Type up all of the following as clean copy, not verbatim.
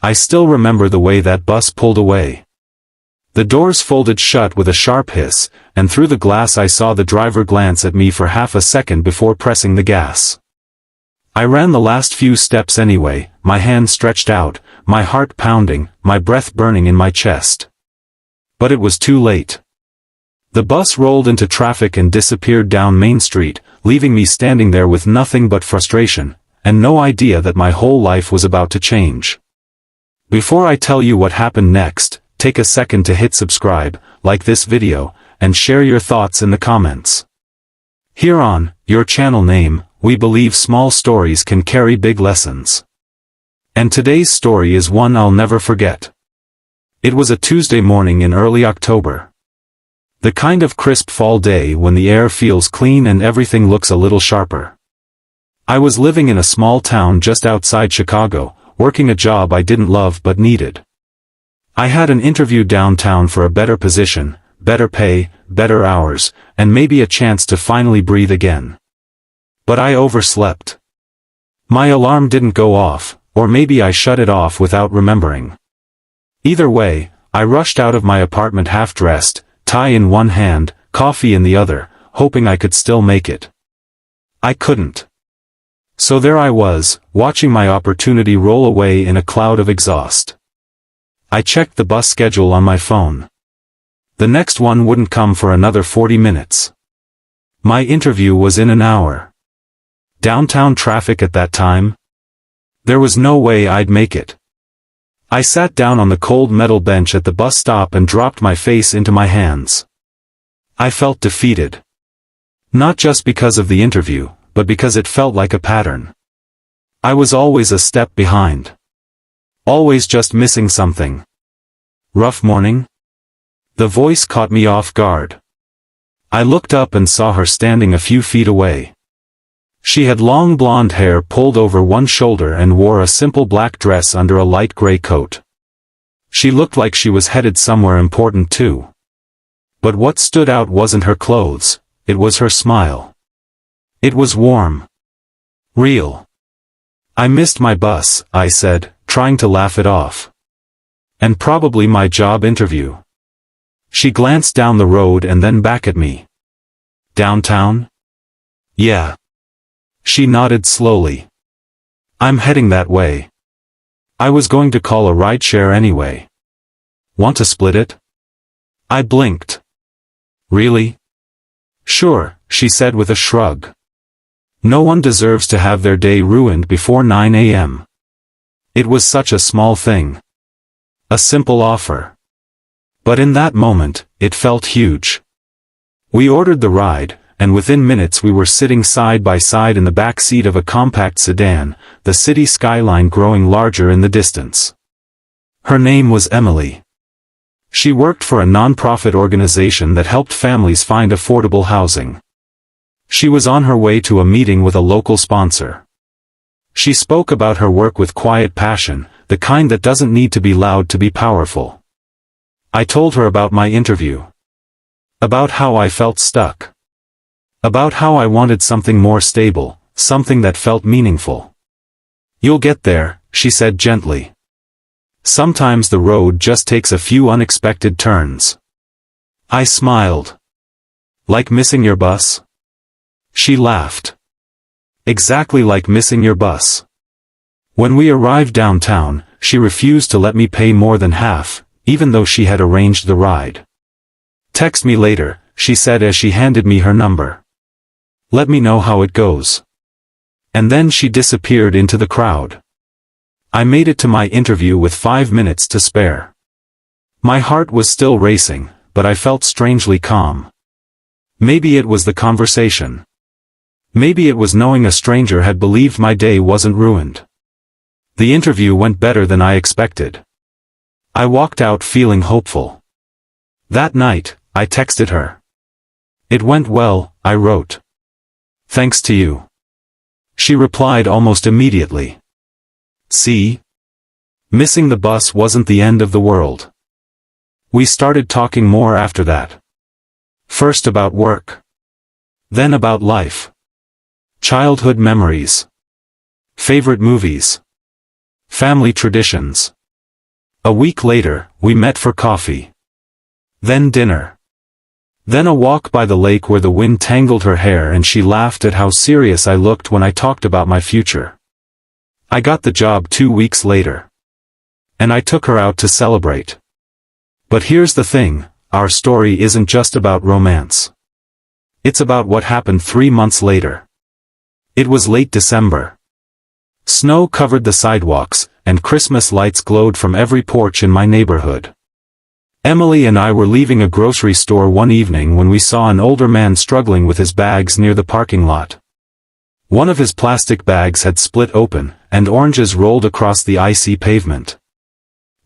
I still remember the way that bus pulled away. The doors folded shut with a sharp hiss, and through the glass I saw the driver glance at me for half a second before pressing the gas. I ran the last few steps anyway, my hand stretched out, my heart pounding, my breath burning in my chest. But it was too late. The bus rolled into traffic and disappeared down Main Street, leaving me standing there with nothing but frustration, and no idea that my whole life was about to change. Before I tell you what happened next, take a second to hit subscribe, like this video, and share your thoughts in the comments. Here on your channel name, we believe small stories can carry big lessons. And today's story is one I'll never forget. It was a Tuesday morning in early October. The kind of crisp fall day when the air feels clean and everything looks a little sharper. I was living in a small town just outside Chicago, working a job I didn't love but needed. I had an interview downtown for a better position, better pay, better hours, and maybe a chance to finally breathe again. But I overslept. My alarm didn't go off, or maybe I shut it off without remembering. Either way, I rushed out of my apartment half-dressed, tie in one hand, coffee in the other, hoping I could still make it. I couldn't. So there I was, watching my opportunity roll away in a cloud of exhaust. I checked the bus schedule on my phone. The next one wouldn't come for another 40 minutes. My interview was in an hour. Downtown traffic at that time? There was no way I'd make it. I sat down on the cold metal bench at the bus stop and dropped my face into my hands. I felt defeated. Not just because of the interview, but because it felt like a pattern. I was always a step behind. Always just missing something. Rough morning? The voice caught me off guard. I looked up and saw her standing a few feet away. She had long blonde hair pulled over one shoulder and wore a simple black dress under a light gray coat. She looked like she was headed somewhere important too. But what stood out wasn't her clothes, it was her smile. It was warm. Real. I missed my bus, I said, trying to laugh it off. And probably my job interview. She glanced down the road and then back at me. Downtown? Yeah. She nodded slowly. I'm heading that way. I was going to call a rideshare anyway. Want to split it? I blinked. Really? Sure, she said with a shrug. No one deserves to have their day ruined before 9 a.m. It was such a small thing. A simple offer. But in that moment, it felt huge. We ordered the ride, and within minutes we were sitting side by side in the back seat of a compact sedan, the city skyline growing larger in the distance. Her name was Emily. She worked for a non-profit organization that helped families find affordable housing. She was on her way to a meeting with a local sponsor. She spoke about her work with quiet passion, the kind that doesn't need to be loud to be powerful. I told her about my interview. About how I felt stuck. About how I wanted something more stable, something that felt meaningful. You'll get there, she said gently. Sometimes the road just takes a few unexpected turns. I smiled. Like missing your bus? She laughed. Exactly like missing your bus. When we arrived downtown, she refused to let me pay more than half, even though she had arranged the ride. Text me later, she said as she handed me her number. Let me know how it goes. And then she disappeared into the crowd. I made it to my interview with 5 minutes to spare. My heart was still racing, but I felt strangely calm. Maybe it was the conversation. Maybe it was knowing a stranger had believed my day wasn't ruined. The interview went better than I expected. I walked out feeling hopeful. That night, I texted her. It went well, I wrote. Thanks to you. She replied almost immediately. See? Missing the bus wasn't the end of the world. We started talking more after that. First about work. Then about life. Childhood memories. Favorite movies. Family traditions. A week later, we met for coffee. Then dinner. Then a walk by the lake where the wind tangled her hair and she laughed at how serious I looked when I talked about my future. I got the job 2 weeks later. And I took her out to celebrate. But here's the thing, our story isn't just about romance. It's about what happened 3 months later. It was late December. Snow covered the sidewalks, and Christmas lights glowed from every porch in my neighborhood. Emily and I were leaving a grocery store one evening when we saw an older man struggling with his bags near the parking lot. One of his plastic bags had split open, and oranges rolled across the icy pavement.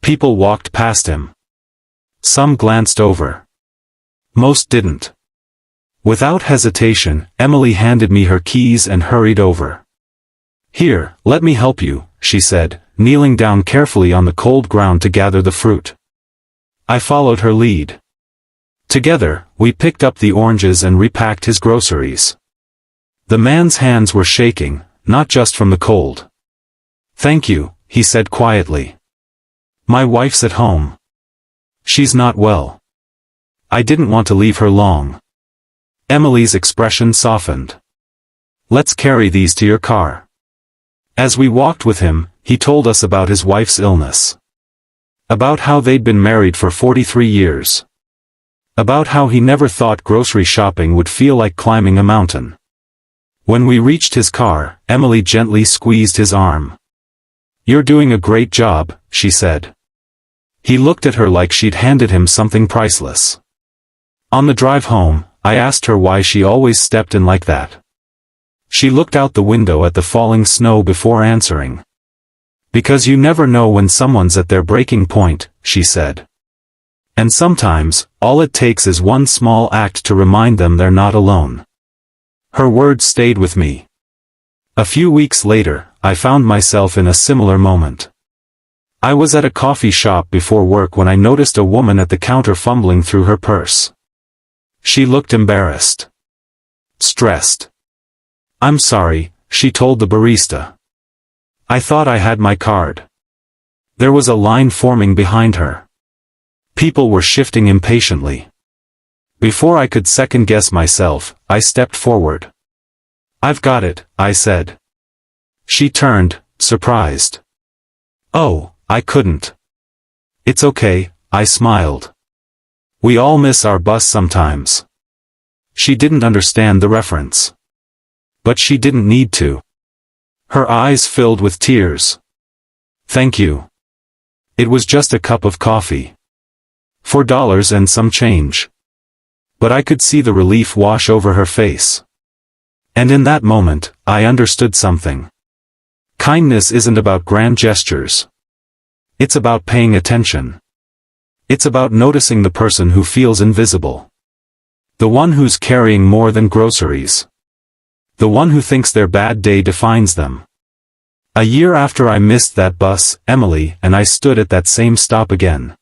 People walked past him. Some glanced over. Most didn't. Without hesitation, Emily handed me her keys and hurried over. "Here, let me help you," she said, kneeling down carefully on the cold ground to gather the fruit. I followed her lead. Together, we picked up the oranges and repacked his groceries. The man's hands were shaking, not just from the cold. "Thank you," he said quietly. "My wife's at home. She's not well. I didn't want to leave her long." Emily's expression softened. "Let's carry these to your car." As we walked with him, he told us about his wife's illness. About how they'd been married for 43 years. About how he never thought grocery shopping would feel like climbing a mountain. When we reached his car, Emily gently squeezed his arm. "You're doing a great job," she said. He looked at her like she'd handed him something priceless. On the drive home, I asked her why she always stepped in like that. She looked out the window at the falling snow before answering. "Because you never know when someone's at their breaking point," she said. "And sometimes, all it takes is one small act to remind them they're not alone." Her words stayed with me. A few weeks later, I found myself in a similar moment. I was at a coffee shop before work when I noticed a woman at the counter fumbling through her purse. She looked embarrassed. Stressed. "I'm sorry," she told the barista. "I thought I had my card." There was a line forming behind her. People were shifting impatiently. Before I could second-guess myself, I stepped forward. "I've got it," I said. She turned, surprised. "Oh, I couldn't." "It's okay," I smiled. "We all miss our bus sometimes." She didn't understand the reference. But she didn't need to. Her eyes filled with tears. "Thank you. It was just a cup of coffee. $4 and some change." But I could see the relief wash over her face. And in that moment, I understood something. Kindness isn't about grand gestures. It's about paying attention. It's about noticing the person who feels invisible. The one who's carrying more than groceries. The one who thinks their bad day defines them. A year after I missed that bus, Emily and I stood at that same stop again.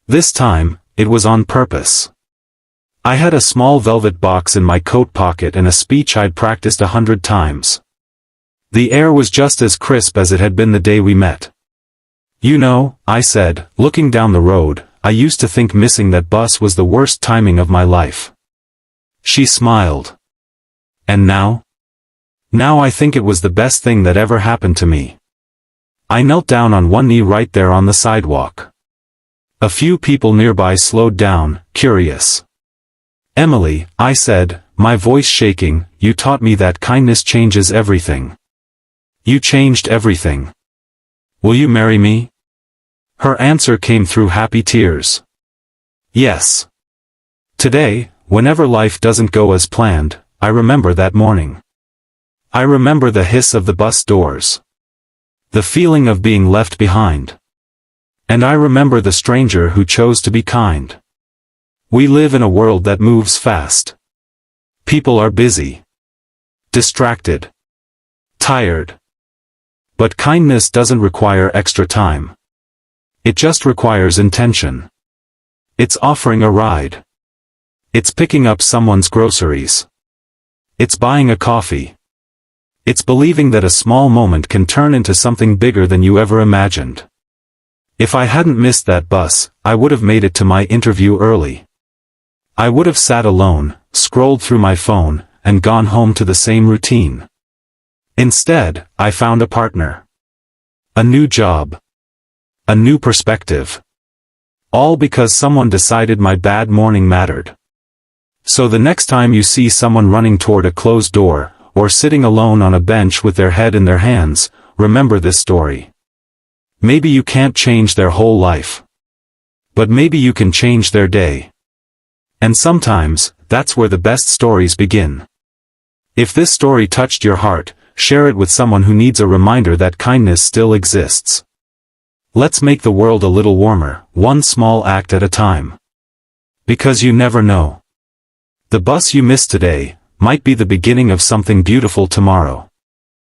This time, it was on purpose. I had a small velvet box in my coat pocket and a speech I'd practiced 100 times. The air was just as crisp as it had been the day we met. "You know," I said, looking down the road, "I used to think missing that bus was the worst timing of my life." She smiled. "And now?" "Now I think it was the best thing that ever happened to me." I knelt down on one knee right there on the sidewalk. A few people nearby slowed down, curious. "Emily," I said, my voice shaking, "you taught me that kindness changes everything. You changed everything. Will you marry me?" Her answer came through happy tears. "Yes." Today, whenever life doesn't go as planned, I remember that morning. I remember the hiss of the bus doors. The feeling of being left behind. And I remember the stranger who chose to be kind. We live in a world that moves fast. People are busy. Distracted. Tired. But kindness doesn't require extra time. It just requires intention. It's offering a ride. It's picking up someone's groceries. It's buying a coffee. It's believing that a small moment can turn into something bigger than you ever imagined. If I hadn't missed that bus, I would have made it to my interview early. I would have sat alone, scrolled through my phone, and gone home to the same routine. Instead, I found a partner. A new job. A new perspective. All because someone decided my bad morning mattered. So the next time you see someone running toward a closed door, or sitting alone on a bench with their head in their hands, remember this story. Maybe you can't change their whole life. But maybe you can change their day. And sometimes, that's where the best stories begin. If this story touched your heart, share it with someone who needs a reminder that kindness still exists. Let's make the world a little warmer, one small act at a time. Because you never know. The bus you missed today might be the beginning of something beautiful tomorrow.